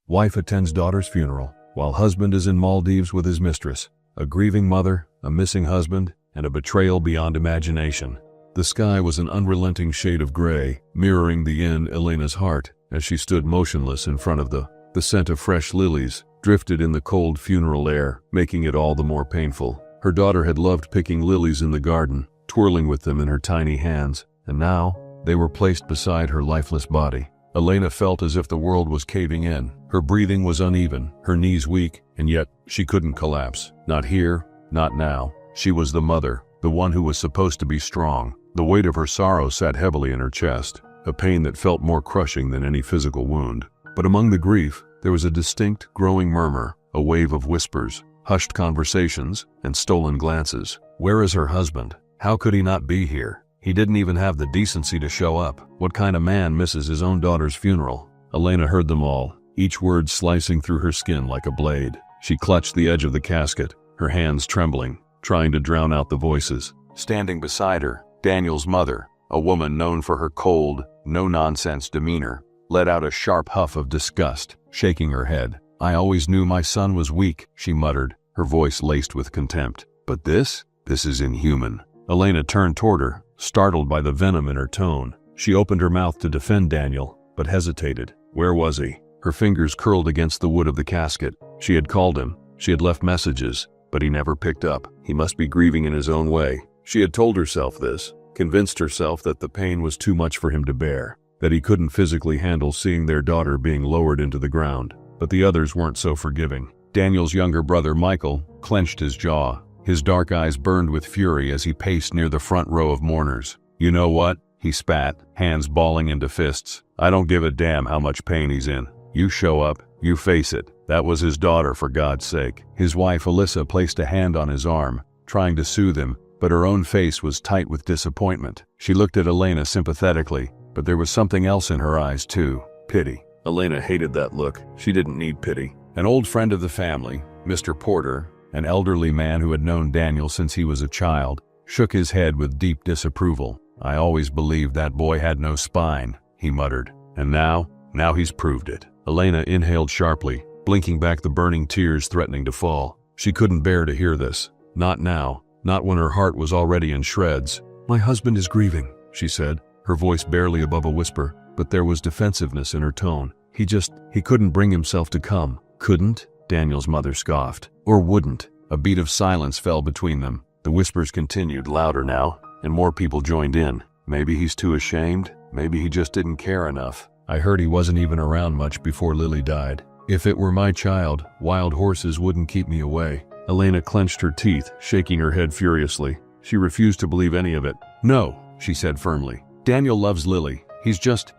Wife attends daughter's funeral, while husband is in Maldives with his mistress. A grieving mother, a missing husband, and a betrayal beyond imagination. The sky was an unrelenting shade of gray, mirroring the in Elena's heart as she stood motionless in front of the scent of fresh lilies drifted in the cold funeral air, making it all the more painful. Her daughter had loved picking lilies in the garden, twirling with them in her tiny hands, and now they were placed beside her lifeless body. Elena felt as if the world was caving in. Her breathing was uneven, her knees weak, and yet she couldn't collapse. Not here, not now. She was the mother, the one who was supposed to be strong. The weight of her sorrow sat heavily in her chest, a pain that felt more crushing than any physical wound. But among the grief, there was a distinct, growing murmur, a wave of whispers, hushed conversations, and stolen glances. Where is her husband? How could he not be here? He didn't even have the decency to show up. What kind of man misses his own daughter's funeral? Elena heard them all, each word slicing through her skin like a blade. She clutched the edge of the casket, her hands trembling, trying to drown out the voices. Standing beside her, Daniel's mother, a woman known for her cold, no-nonsense demeanor, let out a sharp huff of disgust, shaking her head. I always knew my son was weak, she muttered, her voice laced with contempt. But this is inhuman. Elena turned toward her, startled by the venom in her tone. She opened her mouth to defend Daniel, but hesitated. Where was he? Her fingers curled against the wood of the casket. She had called him, she had left messages, but he never picked up. He must be grieving in his own way. She had told herself this, convinced herself that the pain was too much for him to bear, that he couldn't physically handle seeing their daughter being lowered into the ground. But the others weren't so forgiving. Daniel's younger brother, Michael, clenched his jaw. His dark eyes burned with fury as he paced near the front row of mourners. You know what? He spat, hands balling into fists. I don't give a damn how much pain he's in. You show up, you face it. That was his daughter, for God's sake. His wife, Alyssa, placed a hand on his arm, trying to soothe him, but her own face was tight with disappointment. She looked at Elena sympathetically, but there was something else in her eyes too. Pity. Elena hated that look. She didn't need pity. An old friend of the family, Mr. Porter, an elderly man who had known Daniel since he was a child, shook his head with deep disapproval. I always believed that boy had no spine, he muttered. And now he's proved it. Elena inhaled sharply, blinking back the burning tears threatening to fall. She couldn't bear to hear this. Not now, not when her heart was already in shreds. My husband is grieving, she said, her voice barely above a whisper, but there was defensiveness in her tone. He couldn't bring himself to come. Couldn't? Daniel's mother scoffed. Or wouldn't. A beat of silence fell between them. The whispers continued, louder now, and more people joined in. Maybe he's too ashamed. Maybe he just didn't care enough. I heard he wasn't even around much before Lily died. If it were my child, wild horses wouldn't keep me away. Elena clenched her teeth, shaking her head furiously. She refused to believe any of it. No, she said firmly. Daniel loves Lily. He's just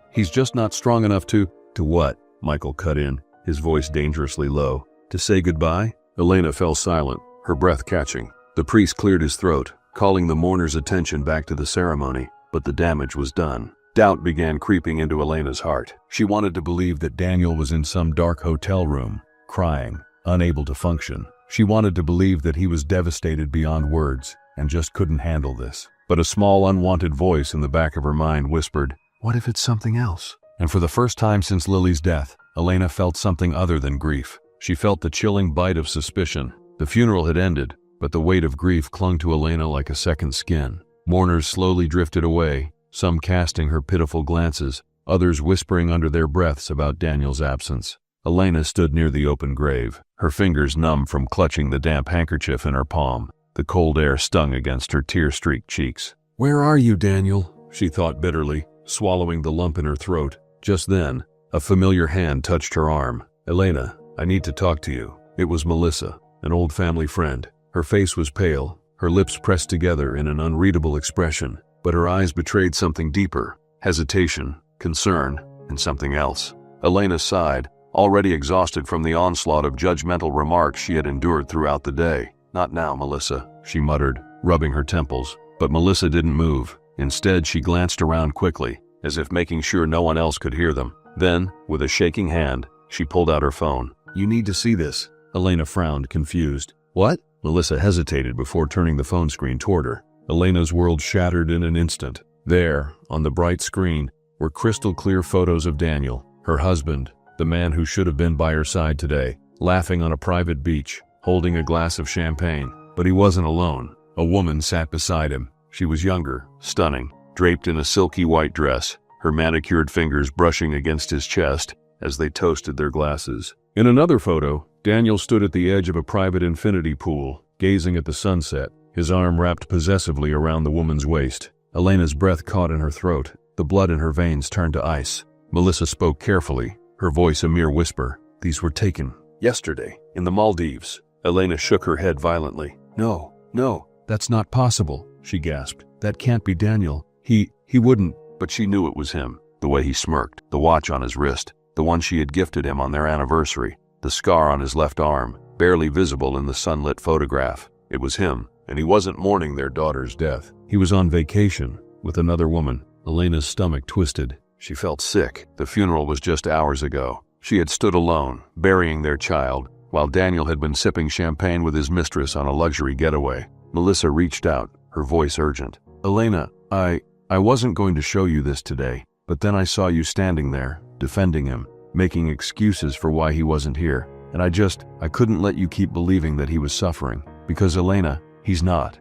not strong enough to what? Michael cut in, his voice dangerously low. To say goodbye? Elena fell silent, her breath catching. The priest cleared his throat, calling the mourners' attention back to the ceremony, but the damage was done. Doubt began creeping into Elena's heart. She wanted to believe that Daniel was in some dark hotel room, crying, unable to function. She wanted to believe that he was devastated beyond words, and just couldn't handle this. But a small unwanted voice in the back of her mind whispered, what if it's something else? And for the first time since Lily's death, Elena felt something other than grief. She felt the chilling bite of suspicion. The funeral had ended, but the weight of grief clung to Elena like a second skin. Mourners slowly drifted away, some casting her pitiful glances, others whispering under their breaths about Daniel's absence. Elena stood near the open grave, her fingers numb from clutching the damp handkerchief in her palm. The cold air stung against her tear-streaked cheeks. Where are you, Daniel? She thought bitterly, swallowing the lump in her throat. Just then, a familiar hand touched her arm. Elena, I need to talk to you. It was Melissa, an old family friend. Her face was pale, her lips pressed together in an unreadable expression, but her eyes betrayed something deeper, hesitation, concern, and something else. Elena sighed, already exhausted from the onslaught of judgmental remarks she had endured throughout the day. Not now, Melissa, she muttered, rubbing her temples. But Melissa didn't move. Instead, she glanced around quickly, as if making sure no one else could hear them. Then, with a shaking hand, she pulled out her phone. You need to see this. Elena frowned, confused. What? Melissa hesitated before turning the phone screen toward her. Elena's world shattered in an instant. There, on the bright screen, were crystal clear photos of Daniel, her husband, the man who should have been by her side today, laughing on a private beach, holding a glass of champagne. But he wasn't alone. A woman sat beside him. She was younger, stunning, draped in a silky white dress, her manicured fingers brushing against his chest as they toasted their glasses. In another photo, Daniel stood at the edge of a private infinity pool, gazing at the sunset, his arm wrapped possessively around the woman's waist. Elena's breath caught in her throat. The blood in her veins turned to ice. Melissa spoke carefully, her voice a mere whisper. These were taken yesterday, in the Maldives. Elena shook her head violently. No, that's not possible, she gasped. That can't be Daniel. He wouldn't. But she knew it was him. The way he smirked, the watch on his wrist, the one she had gifted him on their anniversary, the scar on his left arm, barely visible in the sunlit photograph. It was him, and he wasn't mourning their daughter's death. He was on vacation with another woman. Elena's stomach twisted. She felt sick. The funeral was just hours ago. She had stood alone, burying their child, while Daniel had been sipping champagne with his mistress on a luxury getaway. Melissa reached out, her voice urgent. Elena, I wasn't going to show you this today, but then I saw you standing there, defending him, making excuses for why he wasn't here, and I couldn't let you keep believing that he was suffering. Because Elena, he's not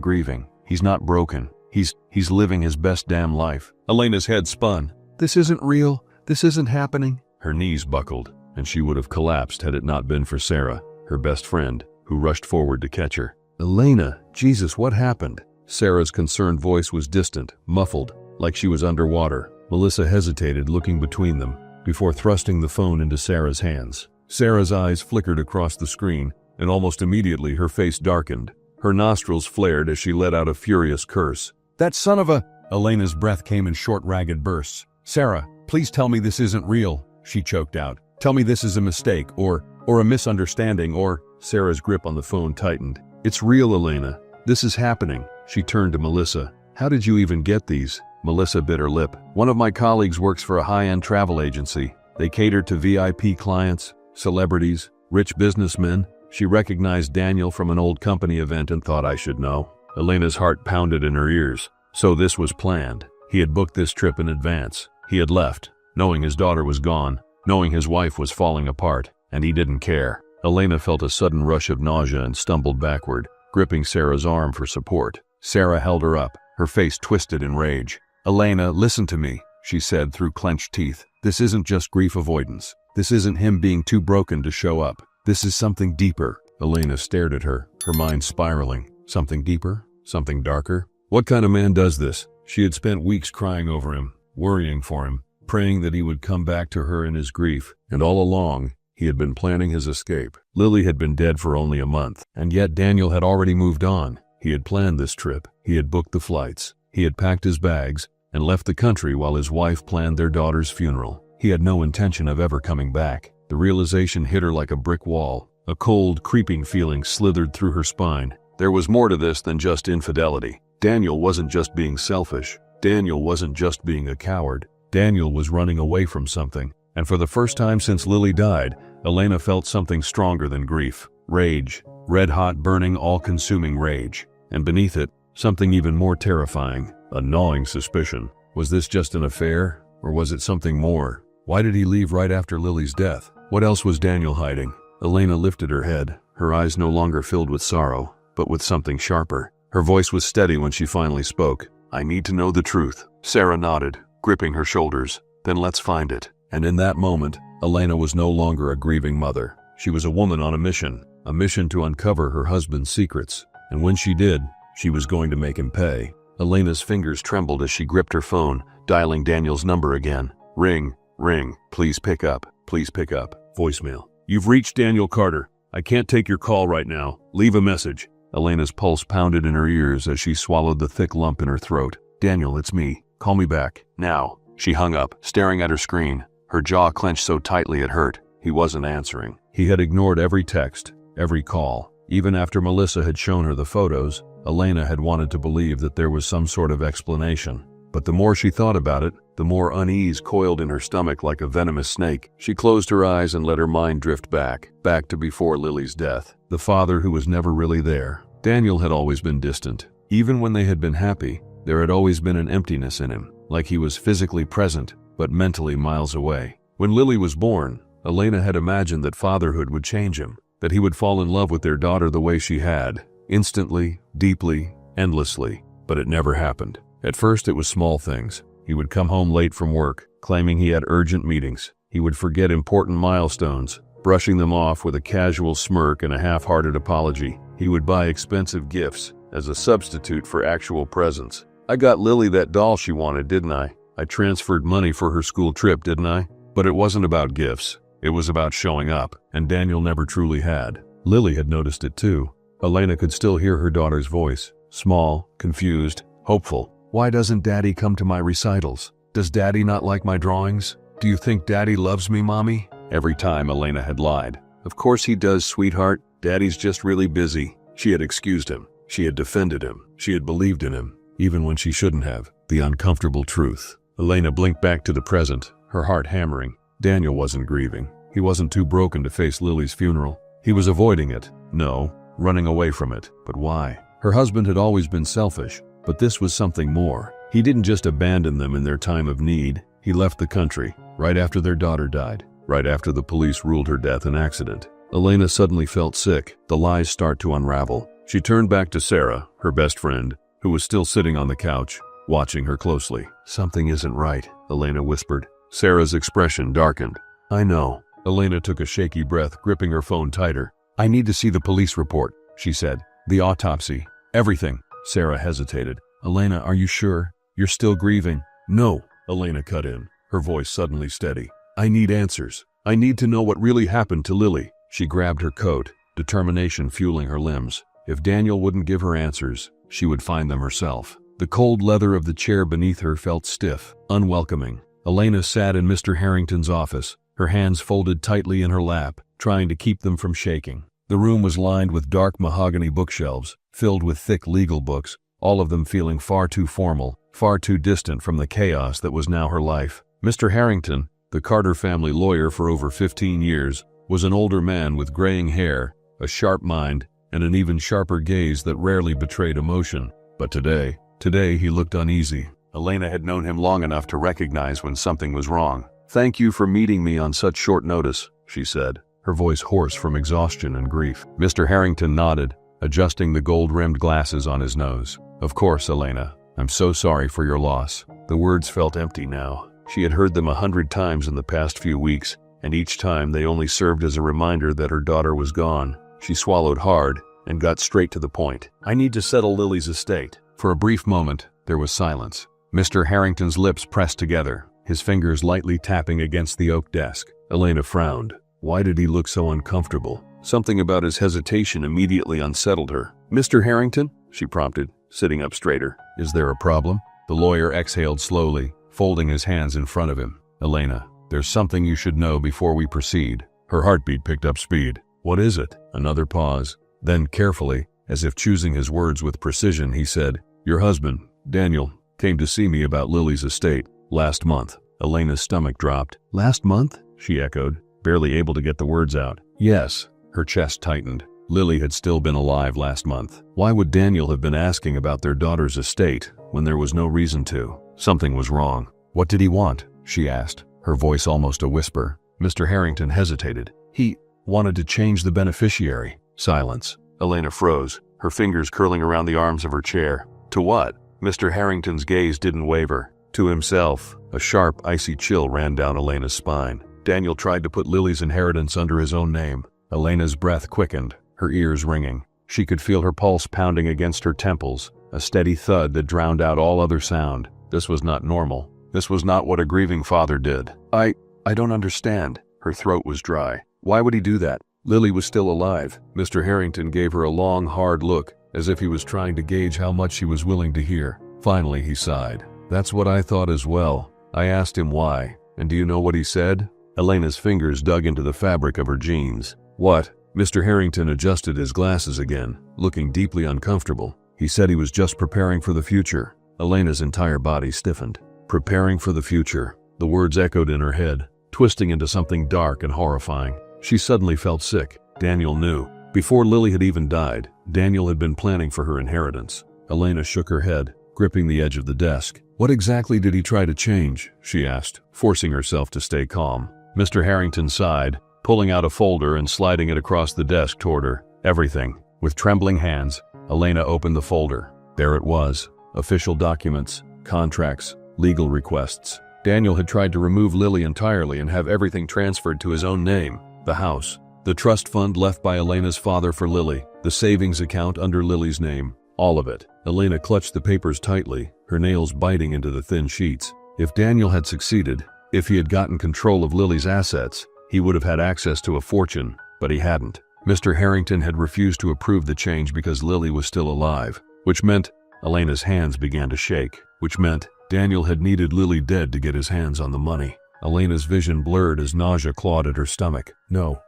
grieving, he's not broken, he's living his best damn life. Elena's head spun. This isn't real, this isn't happening. Her knees buckled, and she would have collapsed had it not been for Sarah, her best friend, who rushed forward to catch her. Elena, Jesus, what happened? Sarah's concerned voice was distant, muffled, like she was underwater. Melissa hesitated, looking between them, before thrusting the phone into Sarah's hands. Sarah's eyes flickered across the screen, and almost immediately her face darkened. Her nostrils flared as she let out a furious curse. That son of a... Elena's breath came in short, ragged bursts. Sarah, please tell me this isn't real, she choked out. Tell me this is a mistake, or a misunderstanding, or... Sarah's grip on the phone tightened. It's real, Elena. This is happening. She turned to Melissa. How did you even get these? Melissa bit her lip. One of my colleagues works for a high-end travel agency. They cater to VIP clients, celebrities, rich businessmen. She recognized Daniel from an old company event and thought I should know. Elena's heart pounded in her ears. So this was planned. He had booked this trip in advance. He had left, knowing his daughter was gone, knowing his wife was falling apart, and he didn't care. Elena felt a sudden rush of nausea and stumbled backward, gripping Sarah's arm for support. Sarah held her up, her face twisted in rage. Elena, listen to me, she said through clenched teeth. This isn't just grief avoidance. This isn't him being too broken to show up. This is something deeper. Elena stared at her, her mind spiraling. Something deeper? Something darker? What kind of man does this? She had spent weeks crying over him, worrying for him, praying that he would come back to her in his grief, and all along, he had been planning his escape. Lily had been dead for only a month, and yet Daniel had already moved on. He had planned this trip, he had booked the flights, he had packed his bags, and left the country while his wife planned their daughter's funeral. He had no intention of ever coming back. The realization hit her like a brick wall. A cold, creeping feeling slithered through her spine. There was more to this than just infidelity. Daniel wasn't just being selfish. Daniel wasn't just being a coward. Daniel was running away from something. And for the first time since Lily died, Elena felt something stronger than grief. Rage. Red-hot, burning, all-consuming rage. And beneath it, something even more terrifying. A gnawing suspicion. Was this just an affair? Or was it something more? Why did he leave right after Lily's death? What else was Daniel hiding? Elena lifted her head, her eyes no longer filled with sorrow, but with something sharper. Her voice was steady when she finally spoke. I need to know the truth. Sarah nodded, gripping her shoulders. Then let's find it. And in that moment, Elena was no longer a grieving mother. She was a woman on a mission to uncover her husband's secrets. And when she did, she was going to make him pay. Elena's fingers trembled as she gripped her phone, dialing Daniel's number again. Ring, ring, please pick up, please pick up. Voicemail. You've reached Daniel Carter. I can't take your call right now. Leave a message. Elena's pulse pounded in her ears as she swallowed the thick lump in her throat. Daniel, it's me. Call me back. Now. She hung up, staring at her screen. Her jaw clenched so tightly it hurt. He wasn't answering. He had ignored every text, every call. Even after Melissa had shown her the photos, Elena had wanted to believe that there was some sort of explanation. But the more she thought about it, the more unease coiled in her stomach like a venomous snake. She closed her eyes and let her mind drift back to before Lily's death. The father who was never really there. Daniel had always been distant. Even when they had been happy, there had always been an emptiness in him, like he was physically present, but mentally miles away. When Lily was born, Elena had imagined that fatherhood would change him, that he would fall in love with their daughter the way she had, instantly, deeply, endlessly. But it never happened. At first it was small things. He would come home late from work, claiming he had urgent meetings. He would forget important milestones, brushing them off with a casual smirk and a half-hearted apology. He would buy expensive gifts as a substitute for actual presents. I got Lily that doll she wanted, didn't I? I transferred money for her school trip, didn't I? But it wasn't about gifts. It was about showing up, and Daniel never truly had. Lily had noticed it too. Elena could still hear her daughter's voice, small, confused, hopeful. Why doesn't Daddy come to my recitals? Does Daddy not like my drawings? Do you think Daddy loves me, Mommy? Every time Elena had lied. Of course he does, sweetheart. Daddy's just really busy. She had excused him. She had defended him. She had believed in him, even when she shouldn't have. The uncomfortable truth. Elena blinked back to the present, her heart hammering. Daniel wasn't grieving. He wasn't too broken to face Lily's funeral. He was avoiding it. No, running away from it. But why? Her husband had always been selfish, but this was something more. He didn't just abandon them in their time of need. He left the country, right after their daughter died, right after the police ruled her death an accident. Elena suddenly felt sick. The lies start to unravel. She turned back to Sarah, her best friend, who was still sitting on the couch, watching her closely. Something isn't right, Elena whispered. Sarah's expression darkened. I know. Elena took a shaky breath, gripping her phone tighter. I need to see the police report, she said. The autopsy. Everything. Sarah hesitated. Elena, are you sure? You're still grieving? No, Elena cut in, her voice suddenly steady. I need answers. I need to know what really happened to Lily. She grabbed her coat, determination fueling her limbs. If Daniel wouldn't give her answers, she would find them herself. The cold leather of the chair beneath her felt stiff, unwelcoming. Elena sat in Mr. Harrington's office, her hands folded tightly in her lap, trying to keep them from shaking. The room was lined with dark mahogany bookshelves, filled with thick legal books, all of them feeling far too formal, far too distant from the chaos that was now her life. Mr. Harrington, the Carter family lawyer for over 15 years, was an older man with graying hair, a sharp mind, and an even sharper gaze that rarely betrayed emotion. But today he looked uneasy. Elena had known him long enough to recognize when something was wrong. Thank you for meeting me on such short notice, she said, her voice hoarse from exhaustion and grief. Mr. Harrington nodded, adjusting the gold-rimmed glasses on his nose. Of course, Elena. I'm so sorry for your loss. The words felt empty now. She had heard them 100 times in the past few weeks, and each time they only served as a reminder that her daughter was gone. She swallowed hard and got straight to the point. I need to settle Lily's estate. For a brief moment, there was silence. Mr. Harrington's lips pressed together, his fingers lightly tapping against the oak desk. Elena frowned. Why did he look so uncomfortable? Something about his hesitation immediately unsettled her. Mr. Harrington? She prompted, sitting up straighter. Is there a problem? The lawyer exhaled slowly, folding his hands in front of him. Elena, there's something you should know before we proceed. Her heartbeat picked up speed. What is it? Another pause. Then carefully, as if choosing his words with precision, he said, Your husband, Daniel, came to see me about Lily's estate last month. Elena's stomach dropped. Last month? She echoed, barely able to get the words out. Yes. Her chest tightened. Lily had still been alive last month. Why would Daniel have been asking about their daughter's estate when there was no reason to? Something was wrong. What did he want? She asked, her voice almost a whisper. Mr. Harrington hesitated. He wanted to change the beneficiary. Silence. Elena froze, her fingers curling around the arms of her chair. To what? Mr. Harrington's gaze didn't waver. To himself. A sharp, icy chill ran down Elena's spine. Daniel tried to put Lily's inheritance under his own name. Elena's breath quickened, her ears ringing. She could feel her pulse pounding against her temples, a steady thud that drowned out all other sound. This was not normal. This was not what a grieving father did. I don't understand. Her throat was dry. Why would he do that? Lily was still alive. Mr. Harrington gave her a long, hard look, as if he was trying to gauge how much she was willing to hear. Finally, he sighed. That's what I thought as well. I asked him why, and do you know what he said? Elena's fingers dug into the fabric of her jeans. What? Mr. Harrington adjusted his glasses again, looking deeply uncomfortable. He said he was just preparing for the future. Elena's entire body stiffened. Preparing for the future. The words echoed in her head, twisting into something dark and horrifying. She suddenly felt sick. Daniel knew. Before Lily had even died, Daniel had been planning for her inheritance. Elena shook her head, gripping the edge of the desk. What exactly did he try to change? She asked, forcing herself to stay calm. Mr. Harrington sighed, pulling out a folder and sliding it across the desk toward her. Everything. With trembling hands, Elena opened the folder. There it was. Official documents, contracts, legal requests. Daniel had tried to remove Lily entirely and have everything transferred to his own name. The house, the trust fund left by Elena's father for Lily, the savings account under Lily's name. All of it. Elena clutched the papers tightly, her nails biting into the thin sheets. If Daniel had succeeded, if he had gotten control of Lily's assets, he would have had access to a fortune, but he hadn't. Mr. Harrington had refused to approve the change because Lily was still alive, which meant Elena's hands began to shake, which meant Daniel had needed Lily dead to get his hands on the money. Elena's vision blurred as nausea clawed at her stomach. No,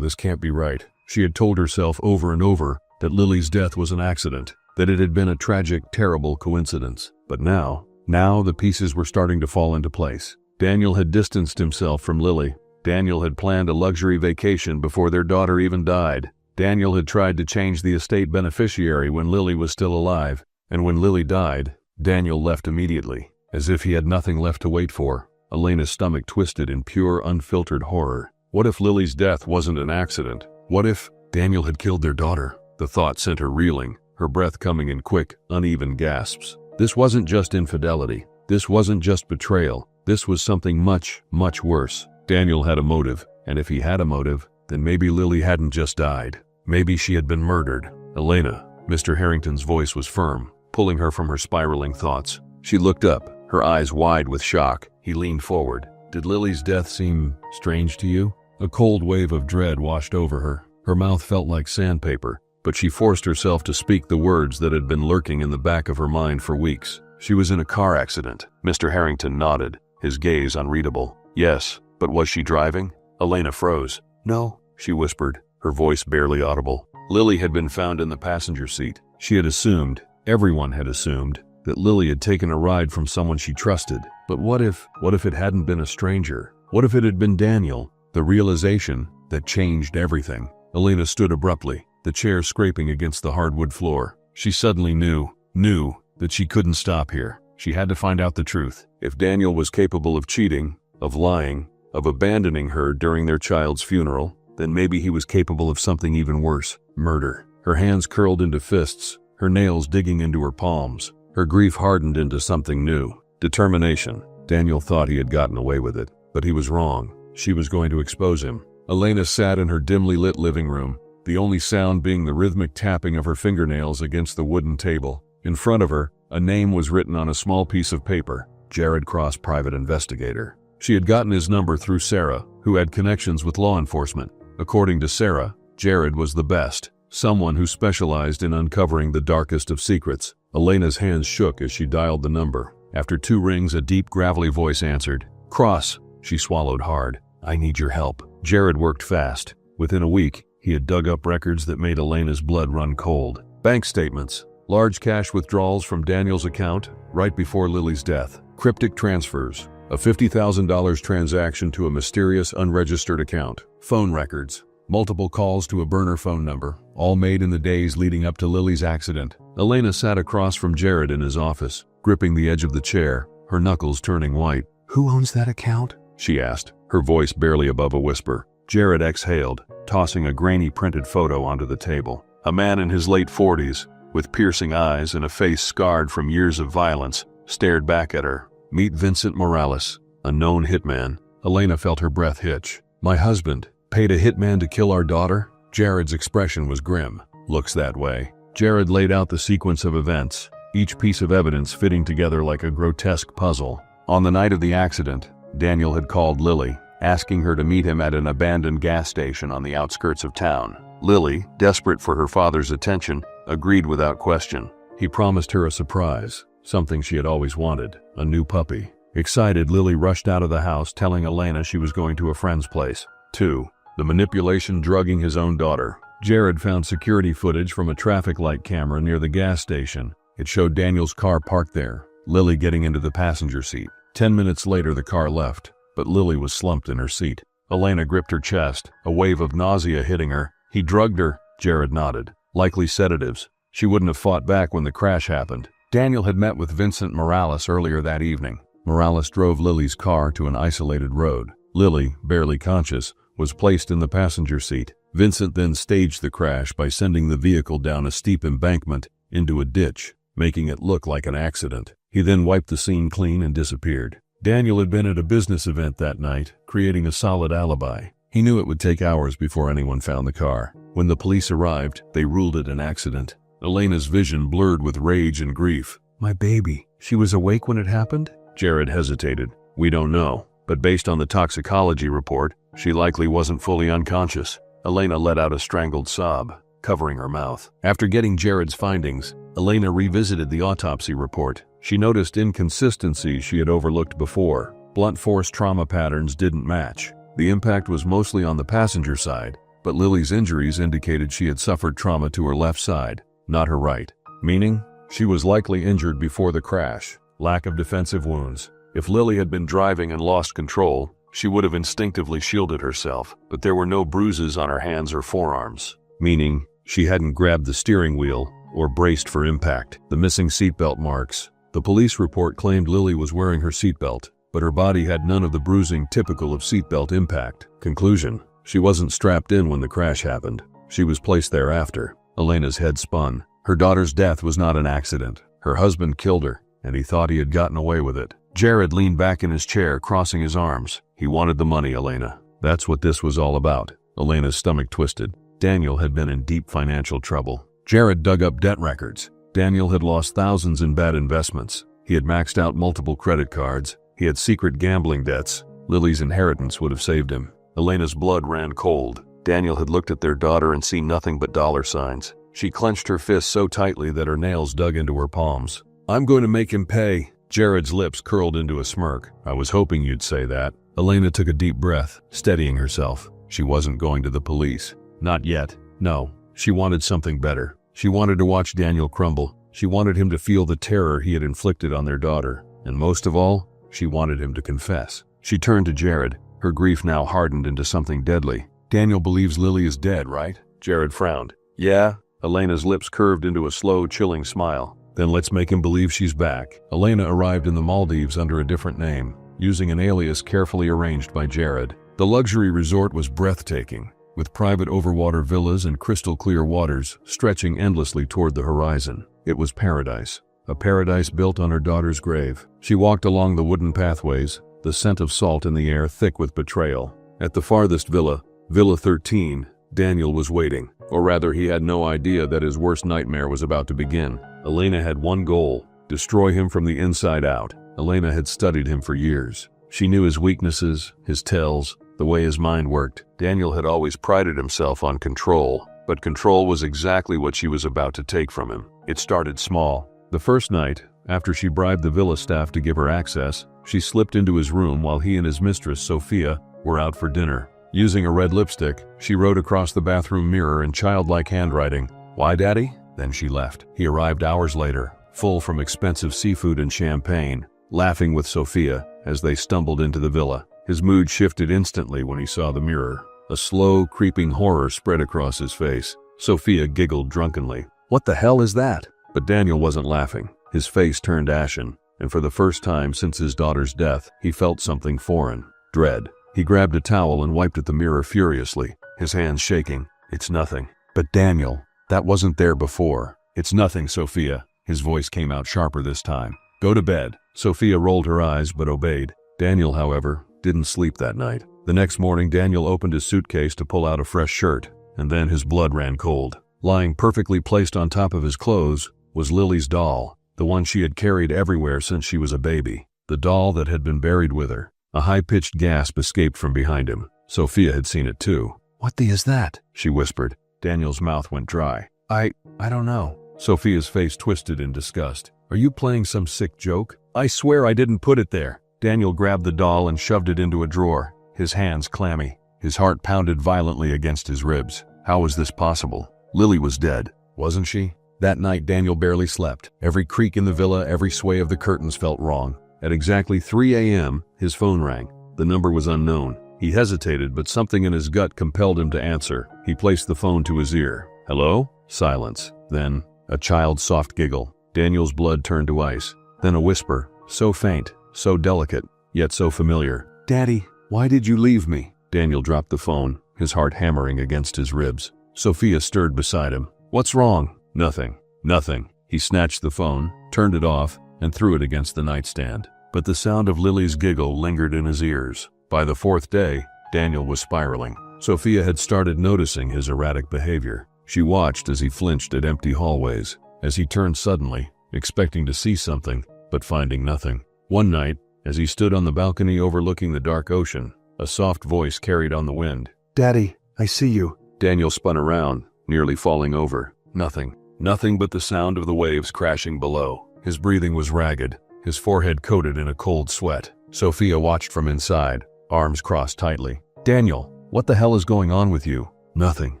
this can't be right. She had told herself over and over that Lily's death was an accident, that it had been a tragic, terrible coincidence. But now the pieces were starting to fall into place. Daniel had distanced himself from Lily. Daniel had planned a luxury vacation before their daughter even died. Daniel had tried to change the estate beneficiary when Lily was still alive. And when Lily died, Daniel left immediately, as if he had nothing left to wait for. Elena's stomach twisted in pure, unfiltered horror. What if Lily's death wasn't an accident? What if Daniel had killed their daughter? The thought sent her reeling, her breath coming in quick, uneven gasps. This wasn't just infidelity. This wasn't just betrayal. This was something much, much worse. Daniel had a motive, and if he had a motive, then maybe Lily hadn't just died. Maybe she had been murdered. Elena, Mr. Harrington's voice was firm, pulling her from her spiraling thoughts. She looked up, her eyes wide with shock. He leaned forward. Did Lily's death seem strange to you? A cold wave of dread washed over her. Her mouth felt like sandpaper, but she forced herself to speak the words that had been lurking in the back of her mind for weeks. She was in a car accident. Mr. Harrington nodded, his gaze unreadable. Yes, but was she driving? Elena froze. No, she whispered, her voice barely audible. Lily had been found in the passenger seat. She had assumed, everyone had assumed, that Lily had taken a ride from someone she trusted. But what if it hadn't been a stranger? What if it had been Daniel? The realization that changed everything. Elena stood abruptly, the chair scraping against the hardwood floor. She suddenly knew that she couldn't stop here. She had to find out the truth. If Daniel was capable of cheating, of lying, of abandoning her during their child's funeral, then maybe he was capable of something even worse, murder. Her hands curled into fists, her nails digging into her palms. Her grief hardened into something new. Determination. Daniel thought he had gotten away with it, but he was wrong. She was going to expose him. Elena sat in her dimly lit living room, the only sound being the rhythmic tapping of her fingernails against the wooden table. In front of her, a name was written on a small piece of paper. Jared Cross, private investigator. She had gotten his number through Sarah, who had connections with law enforcement. According to Sarah, Jared was the best, someone who specialized in uncovering the darkest of secrets. Elena's hands shook as she dialed the number. After 2 rings, a deep, gravelly voice answered. Cross. She swallowed hard. I need your help. Jared worked fast. Within a week, he had dug up records that made Elena's blood run cold. Bank statements, large cash withdrawals from Daniel's account right before Lily's death, cryptic transfers, a $50,000 transaction to a mysterious unregistered account, phone records, multiple calls to a burner phone number, all made in the days leading up to Lily's accident. Elena sat across from Jared in his office, gripping the edge of the chair, her knuckles turning white. Who owns that account? She asked, her voice barely above a whisper. Jared exhaled, tossing a grainy printed photo onto the table. A man in his late 40s, with piercing eyes and a face scarred from years of violence, stared back at her. Meet Vincent Morales, a known hitman. Elena felt her breath hitch. My husband paid a hitman to kill our daughter? Jared's expression was grim. Looks that way. Jared laid out the sequence of events, each piece of evidence fitting together like a grotesque puzzle. On the night of the accident, Daniel had called Lily, asking her to meet him at an abandoned gas station on the outskirts of town. Lily, desperate for her father's attention, agreed without question. He promised her a surprise, something she had always wanted, a new puppy. Excited, Lily rushed out of the house, telling Elena she was going to a friend's place. 2. The manipulation drugging his own daughter. Jared found security footage from a traffic light camera near the gas station. It showed Daniel's car parked there, Lily getting into the passenger seat. 10 minutes later, the car left, but Lily was slumped in her seat. Elena gripped her chest, a wave of nausea hitting her. He drugged her, Jared nodded. Likely sedatives. She wouldn't have fought back when the crash happened. Daniel had met with Vincent Morales earlier that evening. Morales drove Lily's car to an isolated road. Lily, barely conscious, was placed in the passenger seat. Vincent then staged the crash by sending the vehicle down a steep embankment into a ditch, making it look like an accident. He then wiped the scene clean and disappeared. Daniel had been at a business event that night, creating a solid alibi. He knew it would take hours before anyone found the car. When the police arrived, they ruled it an accident. Elena's vision blurred with rage and grief. "My baby. She was awake when it happened?" Jared hesitated. "We don't know, but based on the toxicology report, she likely wasn't fully unconscious." Elena let out a strangled sob, covering her mouth. After getting Jared's findings, Elena revisited the autopsy report. She noticed inconsistencies she had overlooked before. Blunt force trauma patterns didn't match. The impact was mostly on the passenger side, but Lily's injuries indicated she had suffered trauma to her left side, not her right. Meaning, she was likely injured before the crash. Lack of defensive wounds. If Lily had been driving and lost control, she would have instinctively shielded herself, but there were no bruises on her hands or forearms. Meaning, she hadn't grabbed the steering wheel or braced for impact. The missing seatbelt marks. The police report claimed Lily was wearing her seatbelt, but her body had none of the bruising typical of seatbelt impact. Conclusion: she wasn't strapped in when the crash happened. She was placed there after. Elena's head spun. Her daughter's death was not an accident. Her husband killed her, and he thought he had gotten away with it. Jared leaned back in his chair, crossing his arms. He wanted the money, Elena. That's what this was all about. Elena's stomach twisted. Daniel had been in deep financial trouble. Jared dug up debt records. Daniel had lost thousands in bad investments. He had maxed out multiple credit cards. He had secret gambling debts. Lily's inheritance would have saved him. Elena's blood ran cold. Daniel had looked at their daughter and seen nothing but dollar signs. She clenched her fists so tightly that her nails dug into her palms. "I'm going to make him pay." Jared's lips curled into a smirk. "I was hoping you'd say that." Elena took a deep breath, steadying herself. She wasn't going to the police. Not yet. No. She wanted something better. She wanted to watch Daniel crumble. She wanted him to feel the terror he had inflicted on their daughter. And most of all, she wanted him to confess. She turned to Jared, her grief now hardened into something deadly. "Daniel believes Lily is dead, right?" Jared frowned. "Yeah." Elena's lips curved into a slow, chilling smile. "Then let's make him believe she's back." Elena arrived in the Maldives under a different name, using an alias carefully arranged by Jared. The luxury resort was breathtaking, with private overwater villas and crystal-clear waters stretching endlessly toward the horizon. It was paradise, a paradise built on her daughter's grave. She walked along the wooden pathways, the scent of salt in the air thick with betrayal. At the farthest villa, Villa 13, Daniel was waiting. Or rather, he had no idea that his worst nightmare was about to begin. Elena had one goal: destroy him from the inside out. Elena had studied him for years. She knew his weaknesses, his tells, the way his mind worked. Daniel had always prided himself on control, but control was exactly what she was about to take from him. It started small. The first night, after she bribed the villa staff to give her access, she slipped into his room while he and his mistress, Sophia, were out for dinner. Using a red lipstick, she wrote across the bathroom mirror in childlike handwriting, "Why, Daddy?" Then she left. He arrived hours later, full from expensive seafood and champagne, laughing with Sophia as they stumbled into the villa. His mood shifted instantly when he saw the mirror. A slow, creeping horror spread across his face. Sophia giggled drunkenly. "What the hell is that?" But Daniel wasn't laughing. His face turned ashen, and for the first time since his daughter's death, he felt something foreign. Dread. He grabbed a towel and wiped at the mirror furiously, his hands shaking. "It's nothing." "But Daniel, that wasn't there before." "It's nothing, Sophia." His voice came out sharper this time. "Go to bed." Sophia rolled her eyes but obeyed. Daniel, however, didn't sleep that night. The next morning, Daniel opened his suitcase to pull out a fresh shirt, and then his blood ran cold. Lying perfectly placed on top of his clothes was Lily's doll, the one she had carried everywhere since she was a baby. The doll that had been buried with her. A high-pitched gasp escaped from behind him. Sophia had seen it too. "What the is that?" she whispered. Daniel's mouth went dry. I don't know." Sophia's face twisted in disgust. "Are you playing some sick joke?" "I swear I didn't put it there." Daniel grabbed the doll and shoved it into a drawer, his hands clammy. His heart pounded violently against his ribs. How was this possible? Lily was dead, wasn't she? That night Daniel barely slept. Every creak in the villa, every sway of the curtains felt wrong. At exactly 3 a.m., his phone rang. The number was unknown. He hesitated, but something in his gut compelled him to answer. He placed the phone to his ear. "Hello?" Silence. Then, a child's soft giggle. Daniel's blood turned to ice. Then a whisper, so faint, so delicate, yet so familiar. "Daddy, Why did you leave me? Daniel dropped the phone, his heart hammering against his ribs. Sophia stirred beside him. What's wrong? Nothing. Nothing. He snatched the phone, turned it off, and threw it against the nightstand. But the sound of Lily's giggle lingered in his ears. By the fourth day, Daniel was spiraling. Sophia had started noticing his erratic behavior. She watched as he flinched at empty hallways, as he turned suddenly, expecting to see something, but finding nothing. One night, as he stood on the balcony overlooking the dark ocean, a soft voice carried on the wind. Daddy, I see you. Daniel spun around, nearly falling over. Nothing. Nothing but the sound of the waves crashing below. His breathing was ragged, his forehead coated in a cold sweat. Sophia watched from inside, arms crossed tightly. Daniel, what the hell is going on with you? Nothing,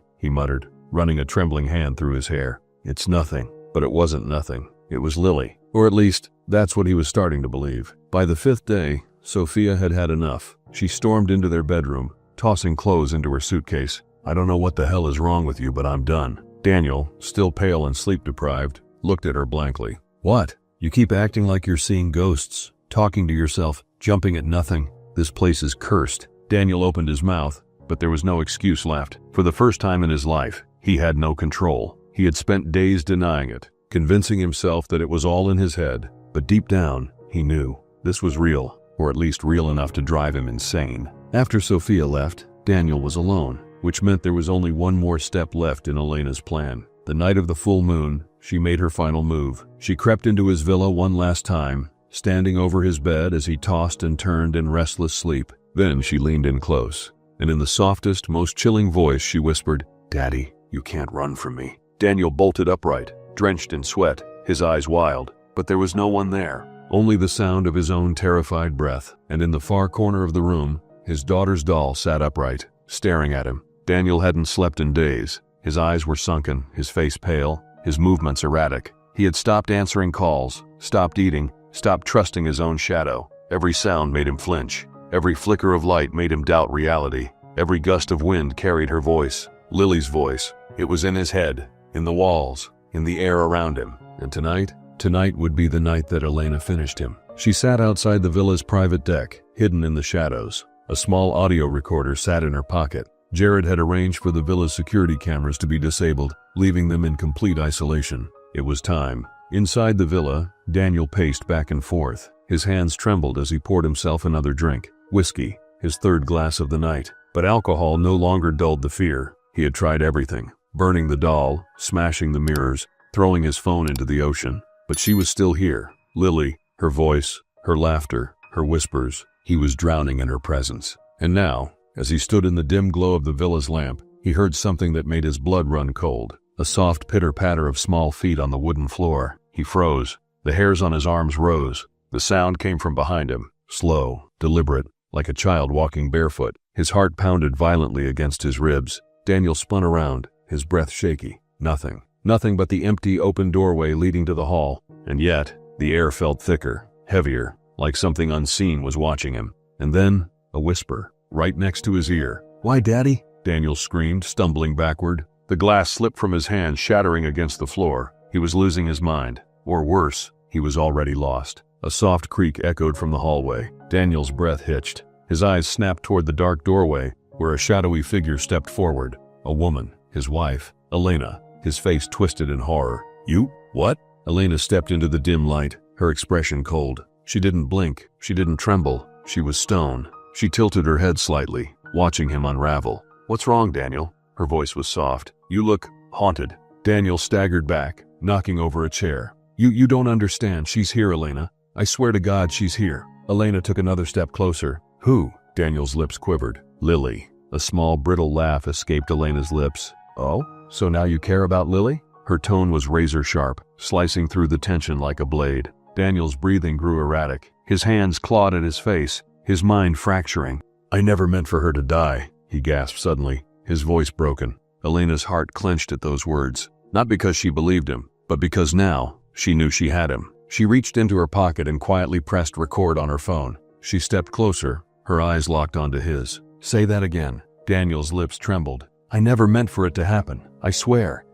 he muttered, running a trembling hand through his hair. It's nothing. But it wasn't nothing. It was Lily. Or at least, that's what he was starting to believe. By the fifth day, Sophia had had enough. She stormed into their bedroom, tossing clothes into her suitcase. I don't know what the hell is wrong with you, but I'm done. Daniel, still pale and sleep-deprived, looked at her blankly. What? You keep acting like you're seeing ghosts, talking to yourself, jumping at nothing. This place is cursed. Daniel opened his mouth, but there was no excuse left. For the first time in his life, he had no control. He had spent days denying it, convincing himself that it was all in his head. But deep down, he knew this was real, or at least real enough to drive him insane. After Sophia left, Daniel was alone, which meant there was only one more step left in Elena's plan. The night of the full moon, she made her final move. She crept into his villa one last time, standing over his bed as he tossed and turned in restless sleep. Then she leaned in close, and in the softest, most chilling voice she whispered, Daddy, you can't run from me. Daniel bolted upright, drenched in sweat, his eyes wild, but there was no one there. Only the sound of his own terrified breath, and in the far corner of the room, his daughter's doll sat upright, staring at him. Daniel hadn't slept in days. His eyes were sunken, his face pale, his movements erratic. He had stopped answering calls, stopped eating, stopped trusting his own shadow. Every sound made him flinch. Every flicker of light made him doubt reality. Every gust of wind carried her voice, Lily's voice. It was in his head, in the walls, in the air around him. And tonight would be the night that Elena finished him. She sat outside the villa's private deck, hidden in the shadows. A small audio recorder sat in her pocket. Jared had arranged for the villa's security cameras to be disabled, leaving them in complete isolation. It was time. Inside the villa, Daniel paced back and forth. His hands trembled as he poured himself another drink. Whiskey, his third glass of the night. But alcohol no longer dulled the fear. He had tried everything. Burning the doll, smashing the mirrors, throwing his phone into the ocean. But she was still here. Lily, her voice, her laughter, her whispers. He was drowning in her presence. And now, as he stood in the dim glow of the villa's lamp, he heard something that made his blood run cold. A soft pitter-patter of small feet on the wooden floor. He froze. The hairs on his arms rose. The sound came from behind him, slow, deliberate, like a child walking barefoot. His heart pounded violently against his ribs. Daniel spun around, his breath shaky. Nothing. Nothing but the empty, open doorway leading to the hall. And yet, the air felt thicker, heavier, like something unseen was watching him. And then, a whisper, right next to his ear. Why, Daddy? Daniel screamed, stumbling backward. The glass slipped from his hand, shattering against the floor. He was losing his mind. Or worse, he was already lost. A soft creak echoed from the hallway. Daniel's breath hitched. His eyes snapped toward the dark doorway, where a shadowy figure stepped forward. A woman, his wife, Elena, his face twisted in horror. You? What? Elena stepped into the dim light, her expression cold. She didn't blink. She didn't tremble. She was stone. She tilted her head slightly, watching him unravel. What's wrong, Daniel? Her voice was soft. You look haunted. Daniel staggered back, knocking over a chair. You don't understand. She's here, Elena. I swear to God she's here. Elena took another step closer. Who? Daniel's lips quivered. Lily. A small, brittle laugh escaped Elena's lips. Oh? So now you care about Lily? Her tone was razor-sharp, slicing through the tension like a blade. Daniel's breathing grew erratic. His hands clawed at his face, his mind fracturing. I never meant for her to die, he gasped suddenly, his voice broken. Elena's heart clenched at those words, not because she believed him, but because now, she knew she had him. She reached into her pocket and quietly pressed record on her phone. She stepped closer, her eyes locked onto his. Say that again. Daniel's lips trembled. I never meant for it to happen. I swear.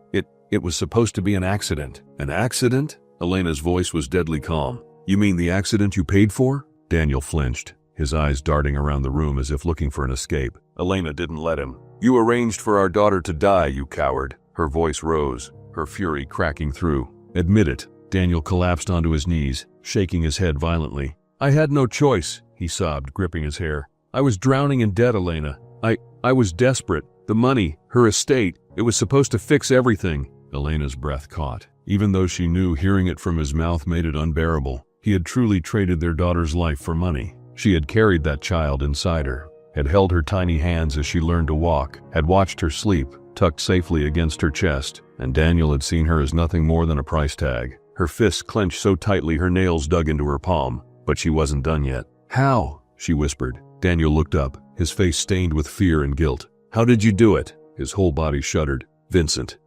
It was supposed to be an accident. An accident? Elena's voice was deadly calm. You mean the accident you paid for? Daniel flinched, his eyes darting around the room as if looking for an escape. Elena didn't let him. "You arranged for our daughter to die, you coward." Her voice rose, her fury cracking through. "Admit it." Daniel collapsed onto his knees, shaking his head violently. "I had no choice," he sobbed, gripping his hair. "I was drowning in debt, Elena. I was desperate. The money, her estate, it was supposed to fix everything." Elena's breath caught. Even though she knew hearing it from his mouth made it unbearable, he had truly traded their daughter's life for money. She had carried that child inside her, had held her tiny hands as she learned to walk, had watched her sleep, tucked safely against her chest, and Daniel had seen her as nothing more than a price tag. Her fists clenched so tightly her nails dug into her palm, but she wasn't done yet. "How?" she whispered. Daniel looked up, his face stained with fear and guilt. "How did you do it?" His whole body shuddered. Vincent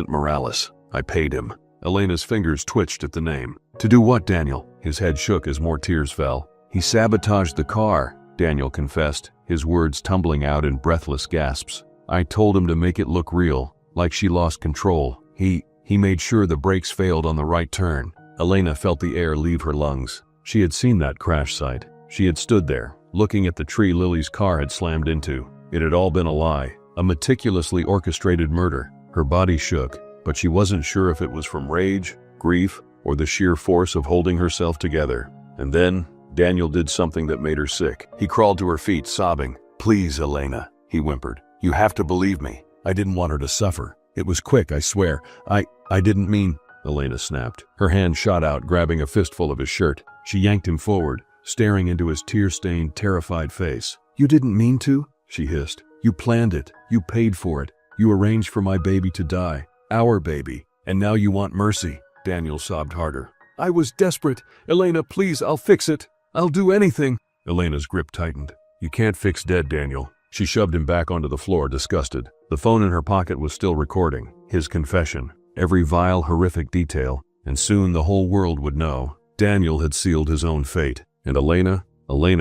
Morales. I paid him." Elena's fingers twitched at the name. "To do what, Daniel?" His head shook as more tears fell. "He sabotaged the car," Daniel confessed, his words tumbling out in breathless gasps. "I told him to make it look real, like she lost control. He made sure the brakes failed on the right turn." Elena felt the air leave her lungs. She had seen that crash site. She had stood there, looking at the tree Lily's car had slammed into. It had all been a lie, a meticulously orchestrated murder. Her body shook, but she wasn't sure if it was from rage, grief, or the sheer force of holding herself together. And then, Daniel did something that made her sick. He crawled to her feet, sobbing. "Please, Elena," he whimpered. "You have to believe me. I didn't want her to suffer. It was quick, I swear. I didn't mean—" Elena snapped. Her hand shot out, grabbing a fistful of his shirt. She yanked him forward, staring into his tear-stained, terrified face. "You didn't mean to?" she hissed. "You planned it. You paid for it. You arranged for my baby to die. Our baby. And now you want mercy." Daniel sobbed harder. "I was desperate. Elena, please, I'll fix it. I'll do anything." Elena's grip tightened. "You can't fix dead, Daniel." She shoved him back onto the floor, disgusted. The phone in her pocket was still recording. His confession. Every vile, horrific detail. And soon the whole world would know. Daniel had sealed his own fate. And Elena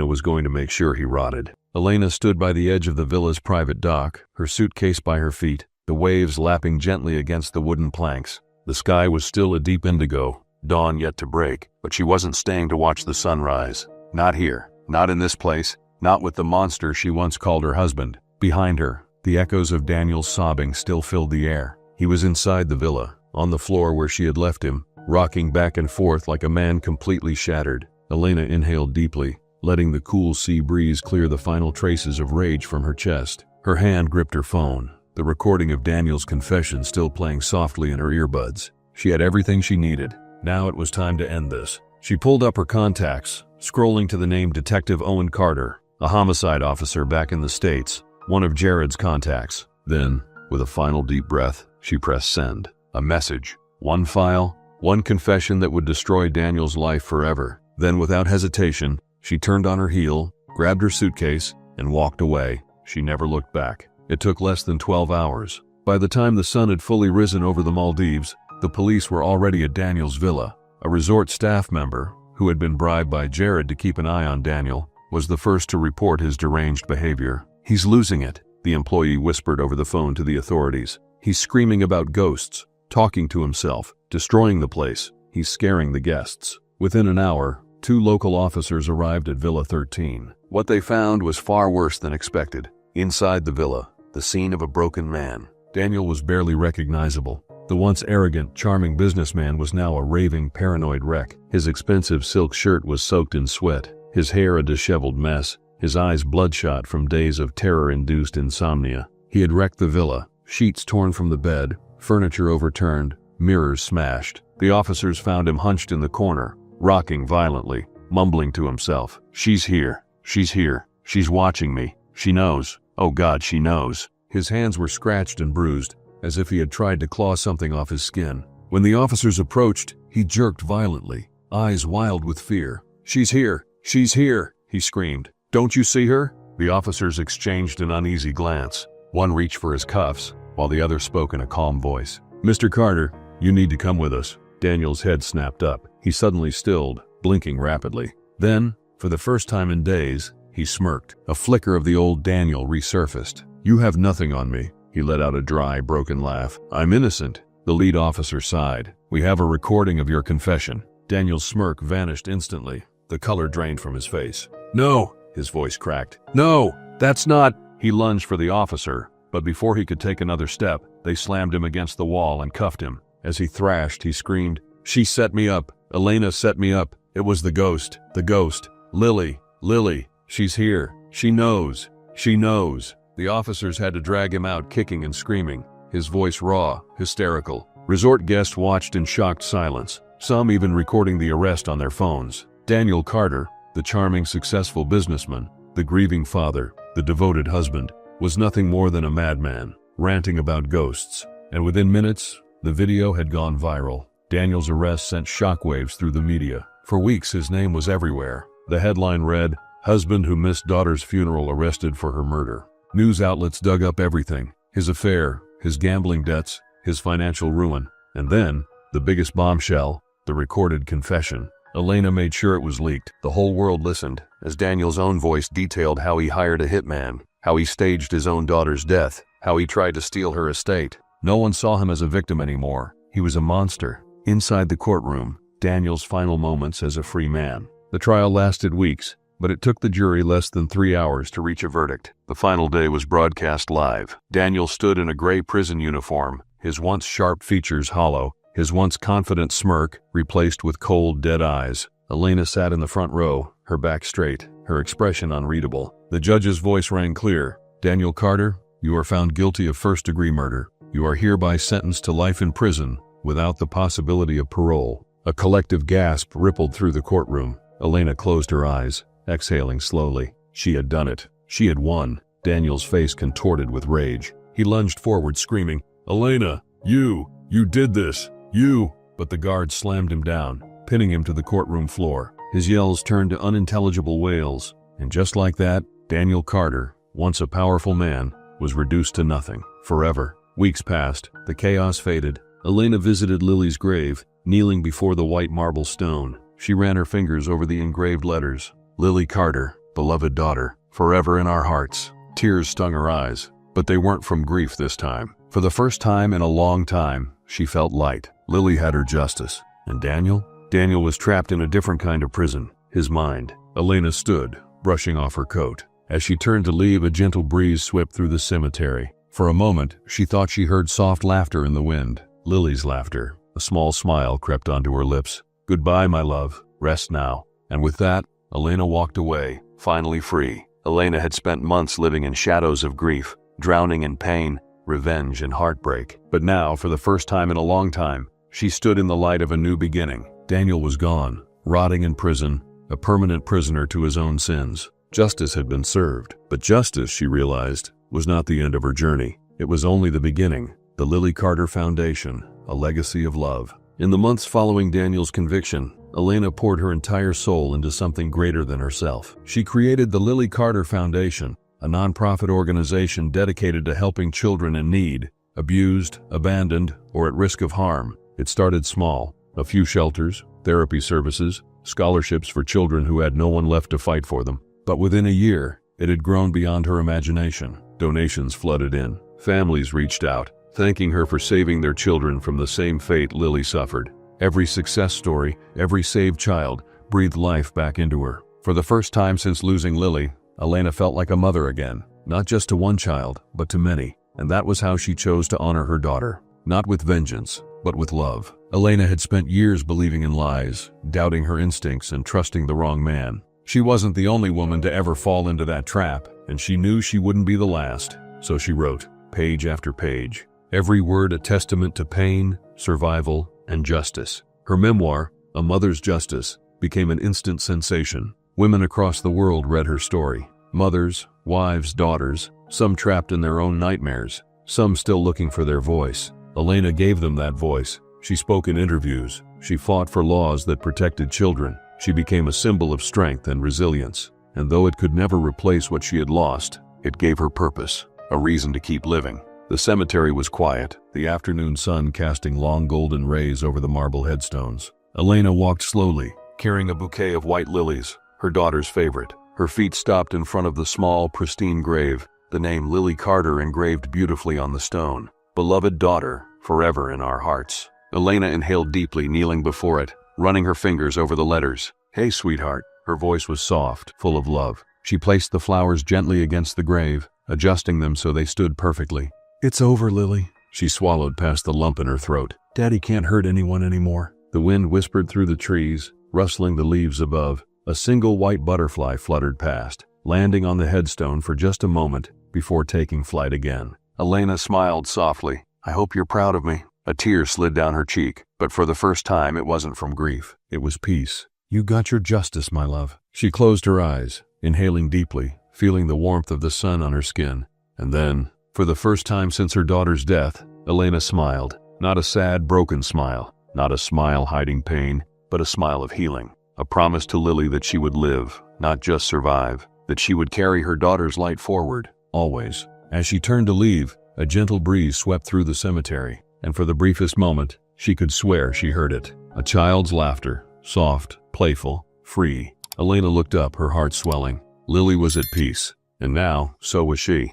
was going to make sure he rotted. Elena stood by the edge of the villa's private dock, her suitcase by her feet, the waves lapping gently against the wooden planks. The sky was still a deep indigo, dawn yet to break, but she wasn't staying to watch the sunrise. Not here, not in this place, not with the monster she once called her husband. Behind her, the echoes of Daniel's sobbing still filled the air. He was inside the villa, on the floor where she had left him, rocking back and forth like a man completely shattered. Elena inhaled deeply, letting the cool sea breeze clear the final traces of rage from her chest. Her hand gripped her phone, the recording of Daniel's confession still playing softly in her earbuds. She had everything she needed. Now it was time to end this. She pulled up her contacts, scrolling to the name Detective Owen Carter, a homicide officer back in the States, one of Jared's contacts. Then, with a final deep breath, she pressed send. A message. One file, one confession that would destroy Daniel's life forever. Then, without hesitation, she turned on her heel, grabbed her suitcase, and walked away. She never looked back. It took less than 12 hours. By the time the sun had fully risen over the Maldives, the police were already at Daniel's villa. A resort staff member, who had been bribed by Jared to keep an eye on Daniel, was the first to report his deranged behavior. "He's losing it," the employee whispered over the phone to the authorities. "He's screaming about ghosts, talking to himself, destroying the place. He's scaring the guests." Within an hour, 2 local officers arrived at Villa 13. What they found was far worse than expected. Inside the villa, the scene of a broken man. Daniel was barely recognizable. The once arrogant, charming businessman was now a raving, paranoid wreck. His expensive silk shirt was soaked in sweat, his hair a disheveled mess, his eyes bloodshot from days of terror-induced insomnia. He had wrecked the villa, sheets torn from the bed, furniture overturned, mirrors smashed. The officers found him hunched in the corner, rocking violently, mumbling to himself. "She's here. She's here. She's watching me. She knows. Oh God, she knows." His hands were scratched and bruised, as if he had tried to claw something off his skin. When the officers approached, he jerked violently, eyes wild with fear. "She's here. She's here," he screamed. "Don't you see her?" The officers exchanged an uneasy glance. One reached for his cuffs, while the other spoke in a calm voice. "Mr. Carter, you need to come with us." Daniel's head snapped up. He suddenly stilled, blinking rapidly. Then, for the first time in days, he smirked. A flicker of the old Daniel resurfaced. "You have nothing on me." He let out a dry, broken laugh. "I'm innocent." The lead officer sighed. "We have a recording of your confession." Daniel's smirk vanished instantly. The color drained from his face. "No, His voice cracked. "No, that's not—" He lunged for the officer, but before he could take another step, they slammed him against the wall and cuffed him. As he thrashed, he screamed, "She set me up. Elena set me up. It was the ghost. The ghost. Lily. Lily. She's here. She knows. She knows." The officers had to drag him out, kicking and screaming, his voice raw, hysterical. Resort guests watched in shocked silence, some even recording the arrest on their phones. Daniel Carter, the charming, successful businessman, the grieving father, the devoted husband, was nothing more than a madman, ranting about ghosts. And within minutes, the video had gone viral. Daniel's arrest sent shockwaves through the media. For weeks, his name was everywhere. The headline read, "Husband who missed daughter's funeral arrested for her murder." News outlets dug up everything: his affair, his gambling debts, his financial ruin. And then, the biggest bombshell, the recorded confession. Elena made sure it was leaked. The whole world listened, as Daniel's own voice detailed how he hired a hitman, how he staged his own daughter's death, how he tried to steal her estate. No one saw him as a victim anymore. He was a monster. Inside the courtroom, Daniel's final moments as a free man. The trial lasted weeks, but it took the jury less than 3 hours to reach a verdict. The final day was broadcast live. Daniel stood in a gray prison uniform, his once sharp features hollow, his once confident smirk replaced with cold, dead eyes. Elena sat in the front row, her back straight, her expression unreadable. The judge's voice rang clear. "Daniel Carter, you are found guilty of first-degree murder. You are hereby sentenced to life in prison without the possibility of parole." A collective gasp rippled through the courtroom. Elena closed her eyes, exhaling slowly. She had done it. She had won. Daniel's face contorted with rage. He lunged forward, screaming, "Elena, you did this, you!" But the guards slammed him down, pinning him to the courtroom floor. His yells turned to unintelligible wails, and just like that, Daniel Carter, once a powerful man, was reduced to nothing, forever. Weeks passed, the chaos faded. Elena visited Lily's grave, kneeling before the white marble stone. She ran her fingers over the engraved letters. "Lily Carter, beloved daughter, forever in our hearts." Tears stung her eyes, but they weren't from grief this time. For the first time in a long time, she felt light. Lily had her justice. And Daniel? Daniel was trapped in a different kind of prison, his mind. Elena stood, brushing off her coat. As she turned to leave, a gentle breeze swept through the cemetery. For a moment, she thought she heard soft laughter in the wind. Lily's laughter. A small smile crept onto her lips. "Goodbye, my love. Rest now." And with that, Elena walked away, finally free. Elena had spent months living in shadows of grief, drowning in pain, revenge, and heartbreak. But now, for the first time in a long time, she stood in the light of a new beginning. Daniel was gone, rotting in prison, a permanent prisoner to his own sins. Justice had been served. But justice, she realized, was not the end of her journey. It was only the beginning. The Lily Carter Foundation, a legacy of love. In the months following Daniel's conviction, Elena poured her entire soul into something greater than herself. She created the Lily Carter Foundation, a nonprofit organization dedicated to helping children in need, abused, abandoned, or at risk of harm. It started small: a few shelters, therapy services, scholarships for children who had no one left to fight for them. But within a year, it had grown beyond her imagination. Donations flooded in. Families reached out, thanking her for saving their children from the same fate Lily suffered. Every success story, every saved child, breathed life back into her. For the first time since losing Lily, Elena felt like a mother again, not just to one child, but to many. And that was how she chose to honor her daughter. Not with vengeance, but with love. Elena had spent years believing in lies, doubting her instincts, and trusting the wrong man. She wasn't the only woman to ever fall into that trap, and she knew she wouldn't be the last. So she wrote, page after page, every word a testament to pain, survival, and justice. Her memoir, A Mother's Justice, became an instant sensation. Women across the world read her story. Mothers, wives, daughters, some trapped in their own nightmares, some still looking for their voice. Elena gave them that voice. She spoke in interviews. She fought for laws that protected children. She became a symbol of strength and resilience. And though it could never replace what she had lost, it gave her purpose, a reason to keep living. The cemetery was quiet, the afternoon sun casting long golden rays over the marble headstones. Elena walked slowly, carrying a bouquet of white lilies, her daughter's favorite. Her feet stopped in front of the small, pristine grave, the name Lily Carter engraved beautifully on the stone. Beloved daughter, forever in our hearts. Elena inhaled deeply, kneeling before it, running her fingers over the letters. Hey, sweetheart. Her voice was soft, full of love. She placed the flowers gently against the grave, adjusting them so they stood perfectly. "It's over, Lily." She swallowed past the lump in her throat. "Daddy can't hurt anyone anymore." The wind whispered through the trees, rustling the leaves above. A single white butterfly fluttered past, landing on the headstone for just a moment before taking flight again. Elena smiled softly. "I hope you're proud of me." A tear slid down her cheek, but for the first time it wasn't from grief. It was peace. "You got your justice, my love." She closed her eyes, inhaling deeply, feeling the warmth of the sun on her skin. And then, for the first time since her daughter's death, Elena smiled. Not a sad, broken smile, not a smile hiding pain, but a smile of healing. A promise to Lily that she would live, not just survive, that she would carry her daughter's light forward, always. As she turned to leave, a gentle breeze swept through the cemetery, and for the briefest moment, she could swear she heard it. A child's laughter, soft, playful, free. Elena looked up, her heart swelling. Lily was at peace, and now, so was she.